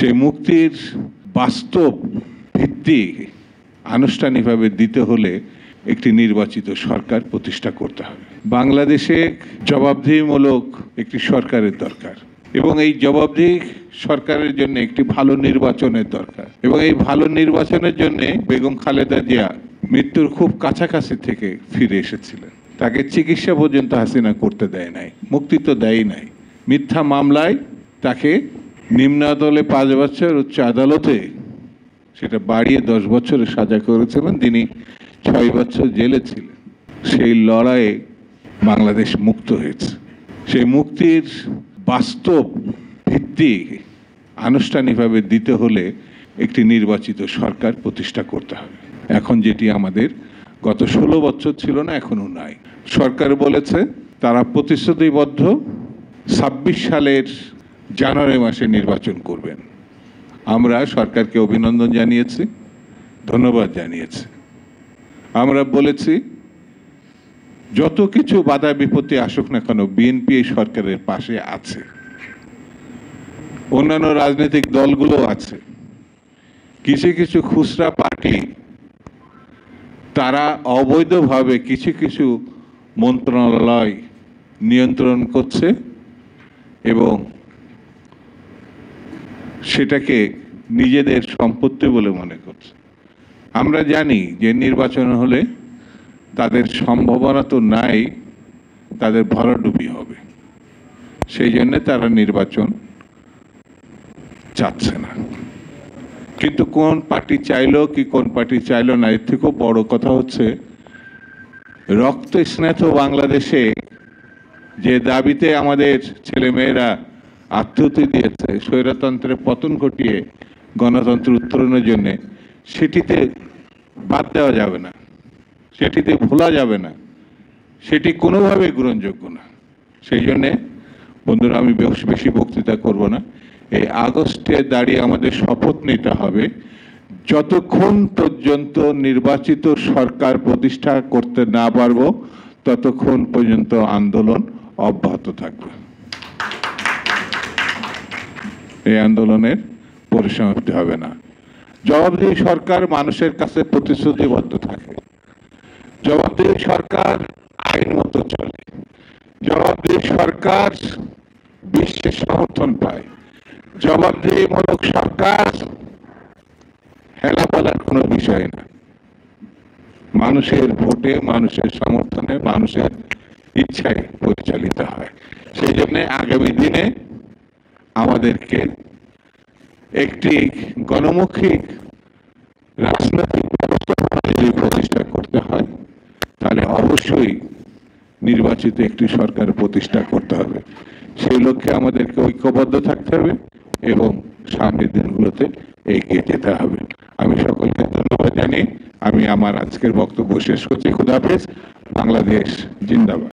সেই মুক্তির বাস্তব ভিত্তি আনুষ্ঠানিকভাবে দিতে হলে একটি নির্বাচিত সরকার প্রতিষ্ঠা করতে হবে। বাংলাদেশে জবাবদিহিমূলক একটি সরকারের দরকার এবং এই জবাবদিহি সরকারের জন্য একটি ভালো নির্বাচনের দরকার এবং এই ভালো নির্বাচনের জন্য বেগম খালেদা জিয়া মৃত্যুর খুব কাছাকাছি থেকে ফিরে এসেছিলেন। তাকে চিকিৎসা পর্যন্ত হাসিনা করতে দেয় নাই, মুক্তি তো দেয় নাই। মিথ্যা মামলায় তাকে নিম্ন আদালতে 5 বছর, উচ্চ আদালতে সেটা বাড়িয়ে 10 বছরের সাজা করেছিলেন। তিনি 6 বছর জেলে ছিলেন। সেই লড়াইয়ে বাংলাদেশ মুক্ত হয়েছে। সেই মুক্তির বাস্তব ভিত্তি আনুষ্ঠানিকভাবে দিতে হলে একটি নির্বাচিত সরকার প্রতিষ্ঠা করতে হবে। এখন যেটি আমাদের গত 16 বছর ছিল না, এখনো নাই। সরকার বলেছে তারা প্রতিশ্রুতিবদ্ধ 26 সালের জানুয়ারি মাসে নির্বাচন করবেন। আমরা সরকারকে অভিনন্দন জানিয়েছি, ধন্যবাদ জানিয়েছি। আমরা বলেছি যত কিছু বাধা বিপত্তি আসুক না কেন বিএনপি এই সরকারের পাশে আছে, অন্যান্য রাজনৈতিক দলগুলো আছে। কিছু কিছু খুচরা পার্টি তারা অবৈধভাবে কিছু কিছু মন্ত্রণালয় নিয়ন্ত্রণ করছে এবং সেটাকে নিজেদের সম্পত্তি বলে মনে করছে। আমরা জানি যে নির্বাচন হলে তাদের সম্ভাবনা তো নাই, তাদের ভরাডুবি হবে। সেই জন্য তারা নির্বাচন চাচ্ছে না। কিন্তু কোন পার্টি চাইলো কি কোন পার্টি চাইলো না, এর থেকেও বড় কথা হচ্ছে রক্ত স্নাত বাংলাদেশে যে দাবিতে আমাদের ছেলেমেয়েরা আত্মহত্যা দিয়েছে স্বৈরতন্ত্রের পতন ঘটিয়ে গণতন্ত্র উত্তরণের জন্য, সেটিতে বাদ দেওয়া যাবে না, সেটিতে ভোলা যাবে না, সেটি কোনোভাবে গ্রহণযোগ্য না। সেই জন্যে বন্ধুরা, আমি বেশি বক্তৃতা করব না। এই আগস্টে দাঁড়িয়ে আমাদের শপথ নিতে হবে যতক্ষণ পর্যন্ত নির্বাচিত সরকার প্রতিষ্ঠা করতে না পারবো ততক্ষণ পর্যন্ত আন্দোলন অব্যাহত থাকবে। এই আন্দোলনের পরিসমাপ্তি হবে না। জবাবদিহি সরকার মানুষের কাছে প্রতিশ্রুতিবদ্ধ থাকে, জবাবদিহি সরকার আইন মতো চলে, জবাবদিহি সরকার বিশ্বের সমর্থন পায়, জবাবদিহিমূলক সরকার হেলাফেলার কোনো বিষয় না। মানুষের ভোটে, মানুষের সমর্থনে, মানুষের ইচ্ছায় পরিচালিত হয়। সেই জন্য আগামী দিনে আমাদেরকে একটি গণমুখী রাজনৈতিক ব্যবস্থা যদি প্রতিষ্ঠা করতে হয় তাহলে অবশ্যই নির্বাচিত একটি সরকার প্রতিষ্ঠা করতে হবে। সেই লক্ষ্যে আমাদেরকে ঐক্যবদ্ধ থাকতে হবে এবং সামনের দিনগুলোতে এগিয়ে যেতে হবে। আমি সকলকে ধন্যবাদ জানিয়ে আমি আমার আজকের বক্তব্য শেষ করছি। খুদা হাফেজ। বাংলাদেশ জিন্দাবাদ।